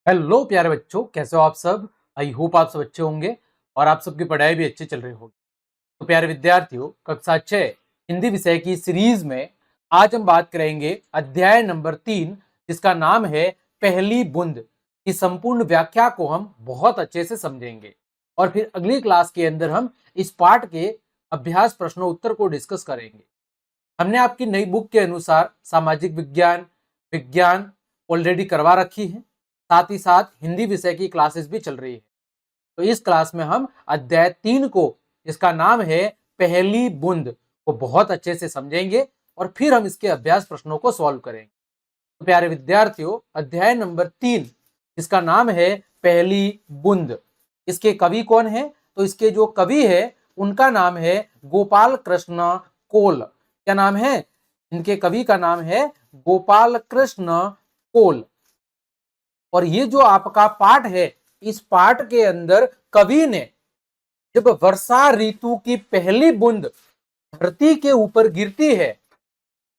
Hello प्यारे बच्चों, कैसे हो आप सब। आई होप आप सब अच्छे होंगे और आप सबकी पढ़ाई भी अच्छी चल रही होगी। तो प्यारे विद्यार्थियों, कक्षा 6 हिंदी विषय की सीरीज में आज हम बात करेंगे अध्याय नंबर 3, जिसका नाम है पहली बूंद की संपूर्ण व्याख्या को हम बहुत अच्छे से समझेंगे और फिर अगली क्लास के अंदर हम इस पाठ के अभ्यास प्रश्नों उत्तर को डिस्कस करेंगे। हमने आपकी नई बुक के अनुसार सामाजिक विज्ञान, विज्ञान ऑलरेडी करवा रखी है, साथ ही साथ हिंदी विषय की क्लासेस भी चल रही है। तो इस क्लास में हम अध्याय 3 को, जिसका नाम है पहली बूंद, को बहुत अच्छे से समझेंगे और फिर हम इसके अभ्यास प्रश्नों को सॉल्व करेंगे। तो प्यारे विद्यार्थियों, अध्याय नंबर 3, जिसका नाम है पहली बूंद, इसके कवि कौन है? तो इसके जो कवि है उनका नाम है गोपाल कृष्ण कोल। क्या नाम है? इनके कवि का नाम है गोपाल कृष्ण कोल। और ये जो आपका पाठ है, इस पाठ के अंदर कवि ने जब वर्षा ऋतु की पहली बूंद धरती के ऊपर गिरती है,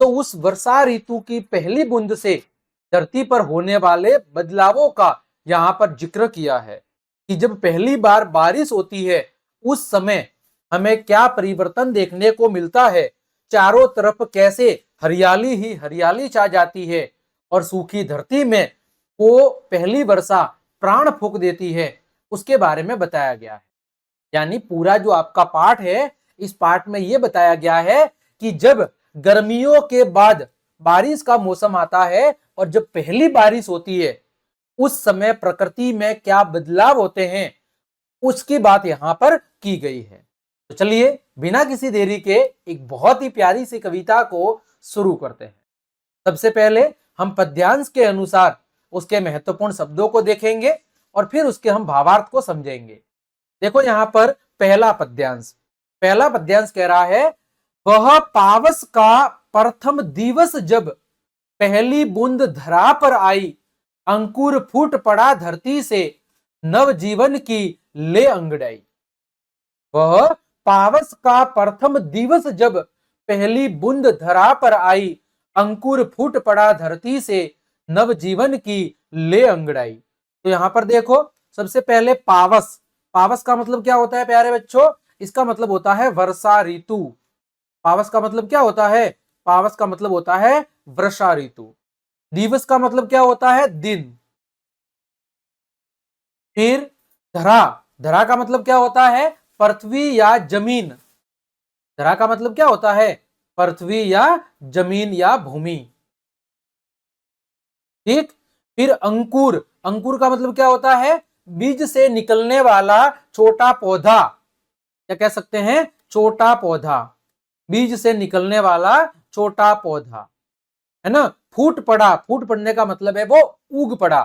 तो उस वर्षा ऋतु की पहली बूंद से धरती पर होने वाले बदलावों का यहाँ पर जिक्र किया है कि जब पहली बार बारिश होती है उस समय हमें क्या परिवर्तन देखने को मिलता है। चारों तरफ कैसे हरियाली ही हरियाली छा जाती है और सूखी धरती में वो पहली वर्षा प्राण फूंक देती है, उसके बारे में बताया गया है। यानी पूरा जो आपका पाठ है, इस पाठ में यह बताया गया है कि जब गर्मियों के बाद बारिश का मौसम आता है और जब पहली बारिश होती है उस समय प्रकृति में क्या बदलाव होते हैं, उसकी बात यहां पर की गई है। तो चलिए बिना किसी देरी के एक बहुत ही प्यारी सी कविता को शुरू करते हैं। सबसे पहले हम पद्यांश के अनुसार उसके महत्वपूर्ण शब्दों को देखेंगे और फिर उसके हम भावार्थ को समझेंगे। देखो यहां पर पहला पद्यांश कह रहा है, वह पावस का प्रथम दिवस जब पहली बूंद धरा पर आई, अंकुर फूट पड़ा धरती से नव जीवन की ले अंगड़ाई। वह पावस का प्रथम दिवस जब पहली बूंद धरा पर आई, अंकुर फूट पड़ा धरती से नव जीवन की ले अंगड़ाई। तो यहां पर देखो, सबसे पहले पावस, पावस का मतलब क्या होता है प्यारे बच्चों? इसका मतलब होता है वर्षा ऋतु। पावस का मतलब क्या होता है? पावस का मतलब होता है वर्षा ऋतु। दिवस का मतलब क्या होता है? दिन। फिर धरा, धरा का मतलब क्या होता है? पृथ्वी या जमीन। धरा का मतलब क्या होता है? पृथ्वी या जमीन या भूमि। ठीक। फिर अंकुर, अंकुर का मतलब क्या होता है? बीज से निकलने वाला छोटा पौधा। क्या कह सकते हैं? छोटा पौधा, बीज से निकलने वाला छोटा पौधा, है ना। फूट पड़ा, फूट पड़ने का मतलब है वो उग पड़ा।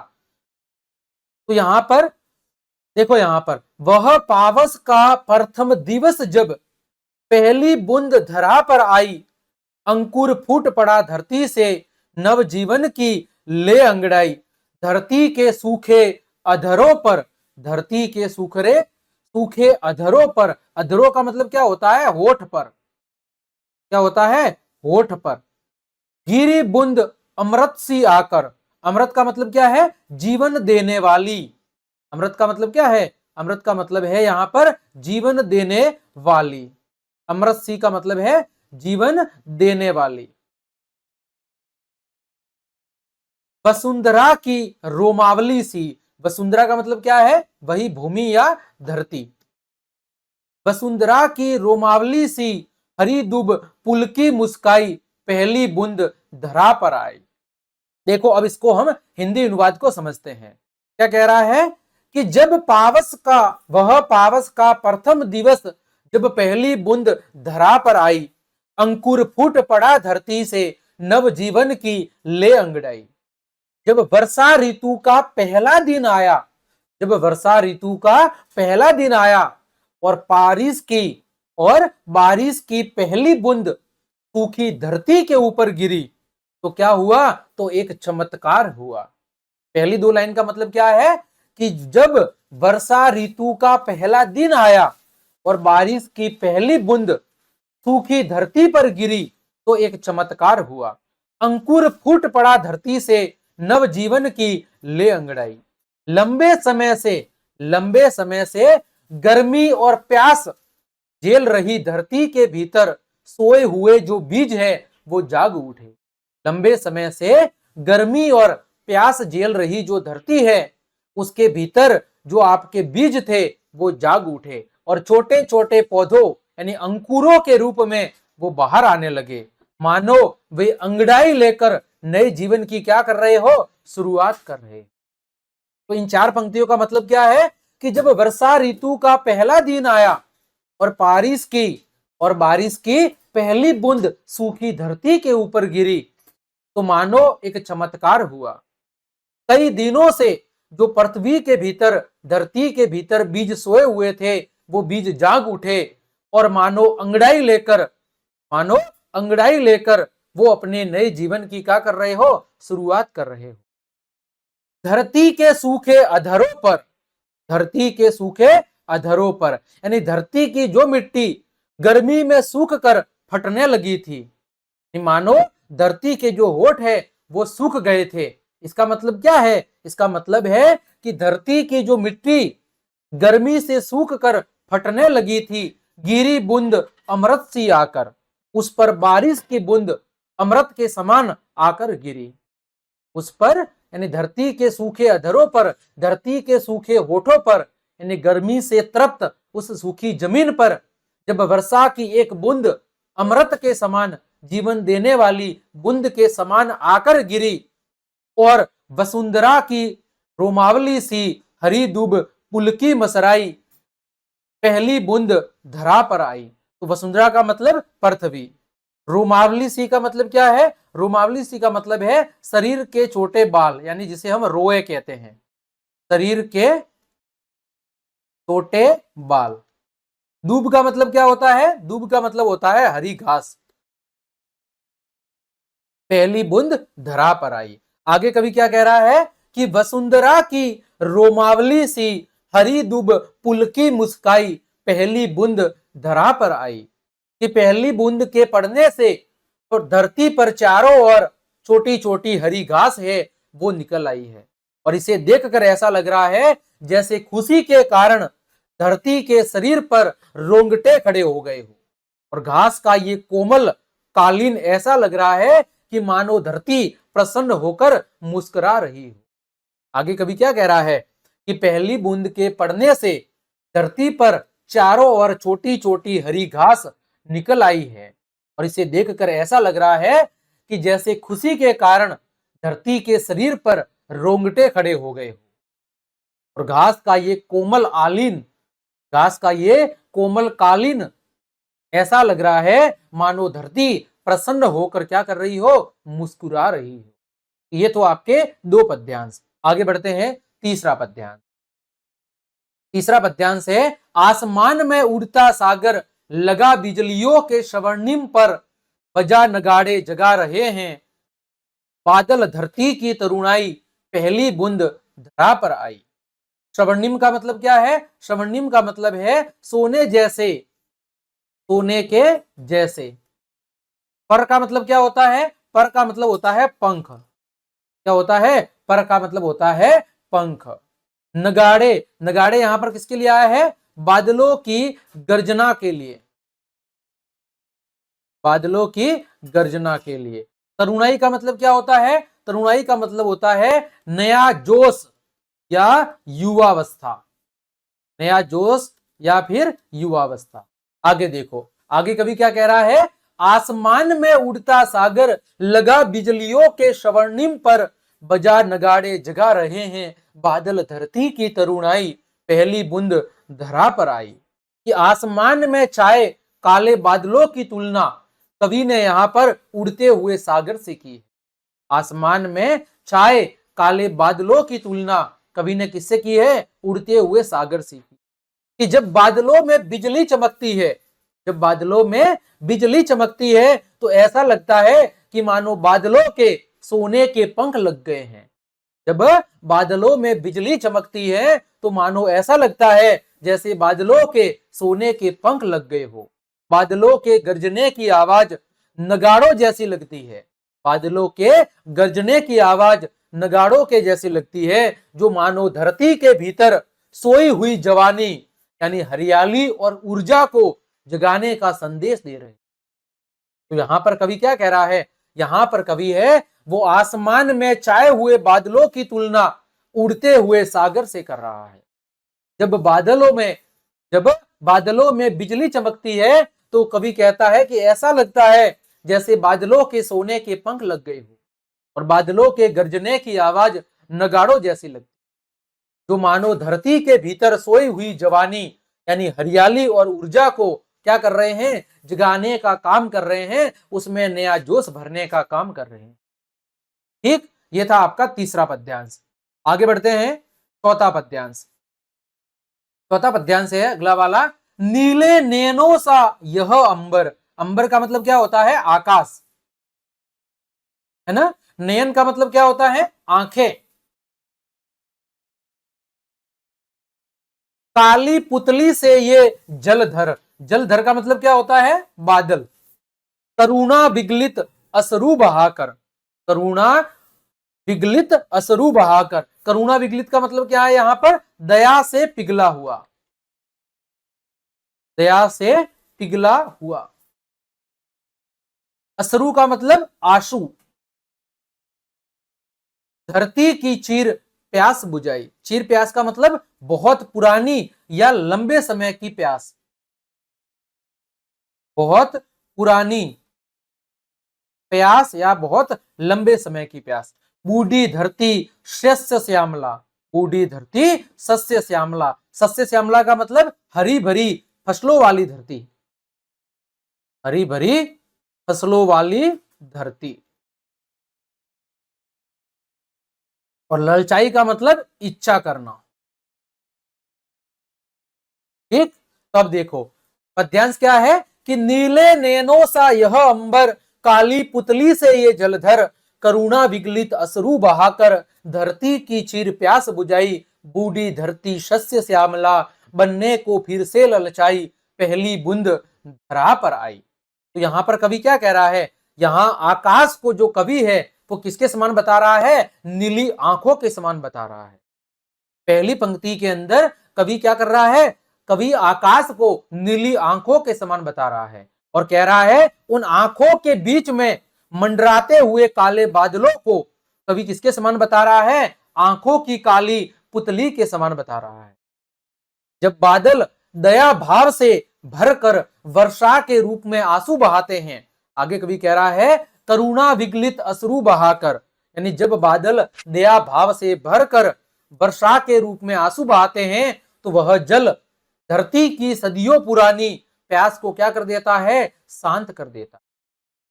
तो यहां पर देखो, यहां पर वह पावस का प्रथम दिवस जब पहली बूंद धरा पर आई, अंकुर फूट पड़ा धरती से नव जीवन की ले अंगड़ाई। धरती के सूखे अधरों पर, धरती के सूखे अधरों पर, अधरों का मतलब क्या होता है? होठ पर। क्या होता है? होठ पर गिरी बूंद अमृत सी आकर। अमृत का मतलब क्या है? जीवन देने वाली। अमृत का मतलब क्या है? अमृत का मतलब है यहां पर जीवन देने वाली। अमृत सी का मतलब है जीवन देने वाली। वसुंधरा की रोमावली सी। वसुंधरा का मतलब क्या है? वही भूमि या धरती। वसुंधरा की रोमावली सी हरी दुब पुलकी मुस्काई, पहली बूंद धरा पर आई। देखो अब इसको हम हिंदी अनुवाद को समझते हैं। क्या कह रहा है कि जब पावस का, वह पावस का प्रथम दिवस जब पहली बूंद धरा पर आई, अंकुर फूट पड़ा धरती से नव जीवन की ले अंगड़ाई। जब वर्षा ऋतु का पहला दिन आया, जब वर्षा ऋतु का पहला दिन आया और बारिश की पहली बूंद सूखी धरती के ऊपर गिरी, तो क्या हुआ? तो एक चमत्कार हुआ। पहली दो लाइन का मतलब क्या है कि जब वर्षा ऋतु का पहला दिन आया और बारिश की पहली बूंद सूखी धरती पर गिरी, तो एक चमत्कार हुआ। अंकुर फूट पड़ा धरती से नव जीवन की ले अंगड़ाई। लंबे समय से गर्मी और प्यास झेल रही धरती के भीतर सोए हुए जो बीज है वो जाग उठे। लंबे समय से गर्मी और प्यास झेल रही जो धरती है उसके भीतर जो आपके बीज थे वो जाग उठे और छोटे छोटे पौधों यानी अंकुरों के रूप में वो बाहर आने लगे, मानो वे अंगड़ाई लेकर नए जीवन की क्या कर रहे हो, शुरुआत कर रहे। तो इन चार पंक्तियों का मतलब क्या है कि जब वर्षा ऋतु का पहला दिन आया और बारिश की पहली बूंद सूखी धरती के ऊपर गिरी तो मानो एक चमत्कार हुआ। कई दिनों से जो पृथ्वी के भीतर, धरती के भीतर बीज सोए हुए थे वो बीज जाग उठे और मानो अंगड़ाई लेकर वो अपने नए जीवन की क्या कर रहे हो, शुरुआत कर रहे हो। धरती के सूखे अधरों पर यानी धरती की जो मिट्टी गर्मी में सूख कर फटने लगी थी, मानो धरती के जो होठ है वो सूख गए थे। इसका मतलब क्या है? इसका मतलब है कि धरती की जो मिट्टी गर्मी से सूख कर फटने लगी थी, गिरी बूंद अमृत सी आकर, उस पर बारिश की बूंद अमृत के समान आकर गिरी। उस पर यानी धरती के सूखे अधरों पर, धरती के सूखे होठों पर, यानी गर्मी से तृप्त उस सूखी जमीन पर जब वर्षा की एक बूंद अमृत के समान, जीवन देने वाली बूंद के समान आकर गिरी और वसुंधरा की रोमावली सी हरी दूब पुलकी मसराई, पहली बूंद धरा पर आई। तो वसुंधरा का मतलब पृथ्वी, रोमावली सी का मतलब क्या है? रोमावली सी का मतलब है शरीर के छोटे बाल, यानी जिसे हम रोए कहते हैं, शरीर के छोटे बाल। दूब का मतलब क्या होता है? दूब का मतलब होता है हरी घास। पहली बूंद धरा पर आई। आगे कवि क्या कह रहा है कि वसुंधरा की रोमावली सी हरी दूब पुलकी मुस्काई, पहली बूंद धरा पर आई। कि पहली बूंद के पड़ने से तो धरती पर चारों ओर छोटी छोटी हरी घास है वो निकल आई है और इसे देखकर ऐसा लग रहा है जैसे खुशी के कारण धरती के शरीर पर रोंगटे खड़े हो गए हो और घास का ये कोमल कालीन ऐसा लग रहा है कि मानो धरती प्रसन्न होकर मुस्कुरा रही हो। आगे कवि क्या कह रहा है कि पहली बूंद के पड़ने से धरती पर चारों ओर छोटी छोटी हरी घास निकल आई है और इसे देखकर ऐसा लग रहा है कि जैसे खुशी के कारण धरती के शरीर पर रोंगटे खड़े हो गए हो और घास का ये कोमल कालीन ऐसा लग रहा है मानो धरती प्रसन्न होकर क्या कर रही हो, मुस्कुरा रही हो। ये तो आपके दो पद्यांश। आगे बढ़ते हैं तीसरा पद्यांश है आसमान में उड़ता सागर, लगा बिजलियों के स्वर्णिम पर, बजा नगाड़े जगा रहे हैं, बादल धरती की तरुणाई, पहली बूंद धरा पर आई। स्वर्णिम का मतलब क्या है? स्वर्णिम का मतलब है सोने के जैसे। पर का मतलब क्या होता है? पर का मतलब होता है पंख। क्या होता है? पर का मतलब होता है पंख। नगाड़े यहां पर किसके लिए आया है? बादलों की गर्जना के लिए, बादलों की गर्जना के लिए। तरुणाई का मतलब क्या होता है? तरुणाई का मतलब होता है नया जोश या युवावस्था, नया जोश या फिर युवावस्था। आगे देखो, आगे कवि क्या कह रहा है? आसमान में उड़ता सागर, लगा बिजलियों के स्वर्णिम पर, बजा नगाड़े जगा रहे हैं, बादल धरती की तरुणाई, पहली बूंद धरा पर आई। कि आसमान में छाए काले बादलों की तुलना कवि ने यहां पर उड़ते हुए सागर से की। आसमान में छाए काले बादलों की तुलना कवि ने किससे की है? उड़ते हुए सागर से की। कि जब बादलों में बिजली चमकती है तो ऐसा लगता है कि मानो बादलों के सोने के पंख लग गए हैं। जब बादलों में बिजली चमकती है तो मानो ऐसा लगता है जैसे बादलों के सोने के पंख लग गए हो। बादलों के गर्जने की आवाज नगाड़ों जैसी लगती है, बादलों के गर्जने की आवाज नगाड़ों के जैसी लगती है, जो मानो धरती के भीतर सोई हुई जवानी यानी हरियाली और ऊर्जा को जगाने का संदेश दे रहे हैं। तो यहां पर कवि क्या कह रहा है? यहां पर कवि है वो आसमान में छाए हुए बादलों की तुलना उड़ते हुए सागर से कर रहा है। जब बादलों में बिजली चमकती है तो कवि कहता है कि ऐसा लगता है जैसे बादलों के सोने के पंख लग गए हो, और बादलों के गरजने की आवाज नगाड़ों जैसी लगती, जो मानो धरती के भीतर सोई हुई जवानी यानी हरियाली और ऊर्जा को क्या कर रहे हैं? जगाने का काम कर रहे हैं, उसमें नया जोश भरने का काम कर रहे हैं। ठीक, ये था आपका तीसरा पद्यांश। आगे बढ़ते हैं चौथा पद्यांश। चौथा पद्यांश है अगला वाला, नीले नैनों सा यह अंबर। अंबर का मतलब क्या होता है? आकाश, है ना। नयन का मतलब क्या होता है? आंखें। काली पुतली से ये जलधर, जलधर का मतलब क्या होता है? बादल। करुणा विगलित अश्रु बहाकर, करुणा विगलित अश्रु बहाकर, करुणा विगलित का मतलब क्या है? यहां पर दया से पिघला हुआ, दया से पिघला हुआ। अश्रु का मतलब आंसू। धरती की चीर प्यास बुझाई, चीर प्यास का मतलब बहुत पुरानी या लंबे समय की प्यास, बहुत पुरानी प्यास या बहुत लंबे समय की प्यास। बूढ़ी धरती शस्य श्यामला, बूढ़ी धरती सस्य श्यामला, सस्य श्यामला का मतलब हरी भरी फसलों वाली धरती, हरी भरी फसलों वाली धरती। और ललचाई का मतलब इच्छा करना। ठीक, तब देखो पद्यांश क्या है कि नीले नैनों सा यह अंबर, काली पुतली से ये जलधर, करुणा विगलित अश्रु बहाकर धरती की चीर प्यास बुझाई, बूढ़ी धरती शस्य श्यामला बनने को फिर से ललचाई, पहली बूंद धरा पर आई। तो यहां पर कवि क्या कह रहा है? यहां आकाश को जो कवि है वो किसके समान बता रहा है? नीली आंखों के समान बता रहा है। पहली पंक्ति के अंदर कवि क्या कर रहा है? कवि आकाश को नीली आंखों के समान बता रहा है और कह रहा है उन आंखों के बीच में मंडराते हुए काले बादलों को कवि किसके समान बता रहा है? आंखों की काली पुतली के समान बता रहा है। जब बादल दया भार से भरकर वर्षा के रूप में आंसू बहाते हैं, आगे कवि कह रहा है करुणा विगलित अश्रु बहाकर, यानी जब बादल दया भाव से भरकर वर्षा के रूप में आंसू बहाते हैं तो वह जल धरती की सदियों पुरानी प्यास को क्या कर देता है? शांत कर देता।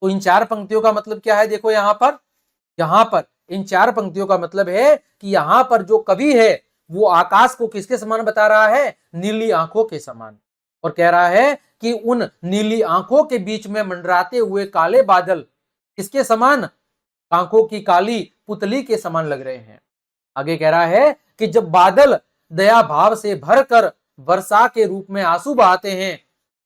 तो इन चार पंक्तियों का मतलब क्या है? देखो यहां पर इन चार पंक्तियों का मतलब है कि यहां पर जो कवि है वो आकाश को किसके समान बता रहा है? नीली आंखों के समान, और कह रहा है कि उन नीली आंखों के बीच में मंडराते हुए काले बादल किसके समान? आंखों की काली पुतली के समान लग रहे हैं। आगे कह रहा है कि जब बादल दया भाव से भरकर वर्षा के रूप में आंसू बहाते हैं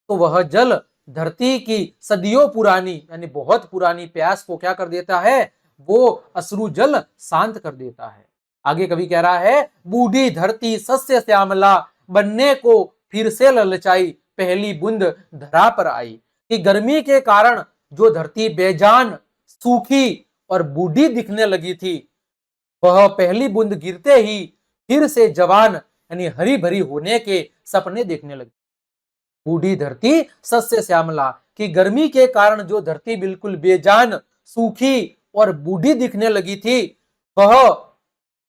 तो वह जल धरती की सदियों पुरानी यानी बहुत पुरानी प्यास को क्या कर देता है? वो अश्रु जल शांत कर देता है। आगे कवि कह रहा है बूढ़ी धरती सस्य श्यामला बनने को फिर से ललचाई, पहली बूंद धरा पर आई। कि गर्मी के कारण जो धरती बेजान, सूखी और बूढ़ी दिखने लगी थी, वह पहली बूंद गिरते ही फिर से जवान यानी हरी भरी होने के सपने देखने लगी। बूढ़ी धरती सस्य श्यामला, कि गर्मी के कारण जो धरती बिल्कुल बेजान, सूखी और बूढ़ी दिखने लगी थी, वह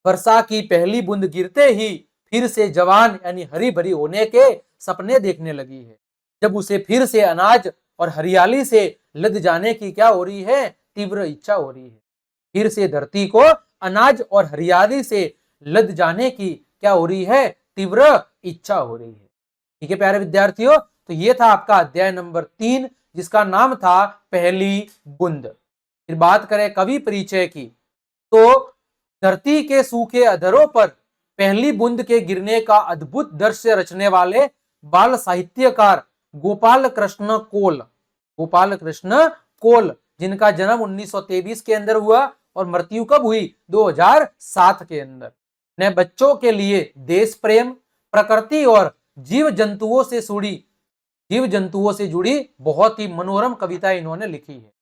वर्षा की पहली बूंद गिरते ही फिर से जवान यानी हरी भरी होने के सपने देखने लगी है। जब उसे फिर से अनाज और हरियाली से लद जाने की क्या हो रही है? तीव्र इच्छा हो रही है। फिर से धरती को अनाज और हरियाली से लद जाने की क्या हो रही है? तीव्र इच्छा हो रही है। ठीक है प्यारे विद्यार्थियों, तो ये था आपका अध्याय नंबर 3 जिसका नाम था पहली बूंद। फिर बात करें कवि परिचय की, तो धरती के सूखे अधरों पर पहली बूंद के गिरने का अद्भुत दृश्य रचने वाले बाल साहित्यकार गोपाल कृष्ण कोल, जिनका जन्म 1923 के अंदर हुआ और मृत्यु कब हुई? 2007 के अंदर। ने बच्चों के लिए देश प्रेम, प्रकृति और जीव जंतुओं से जुड़ी बहुत ही मनोरम कविता इन्होंने लिखी है।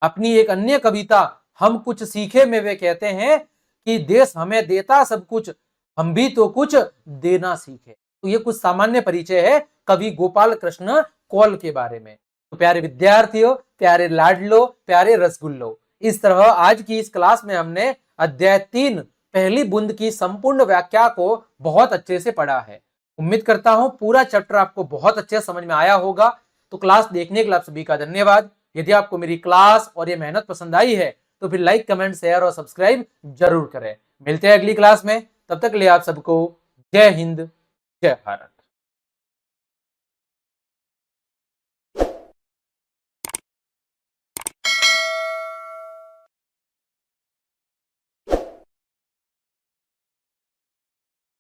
अपनी एक अन्य कविता हम कुछ सीखे में वे कहते हैं कि देश हमें देता सब कुछ, हम भी तो कुछ देना सीखे। तो ये कुछ सामान्य परिचय है कवि गोपाल कृष्ण कौल के बारे में। तो प्यारे विद्यार्थियों, प्यारे लाडलो, प्यारे रसगुल्लो, इस तरह आज की इस क्लास में हमने अध्याय 3 पहली बूंद की संपूर्ण व्याख्या को बहुत अच्छे से पढ़ा है। उम्मीद करता हूं पूरा चैप्टर आपको बहुत अच्छे समझ में आया होगा। तो क्लास देखने के लिए आप सभी का धन्यवाद। यदि आपको मेरी क्लास और ये मेहनत पसंद आई है तो फिर लाइक, कमेंट, शेयर और सब्सक्राइब जरूर करें। मिलते हैं अगली क्लास में, तब तक के लिए आप सबको जय हिंद, जय भारत।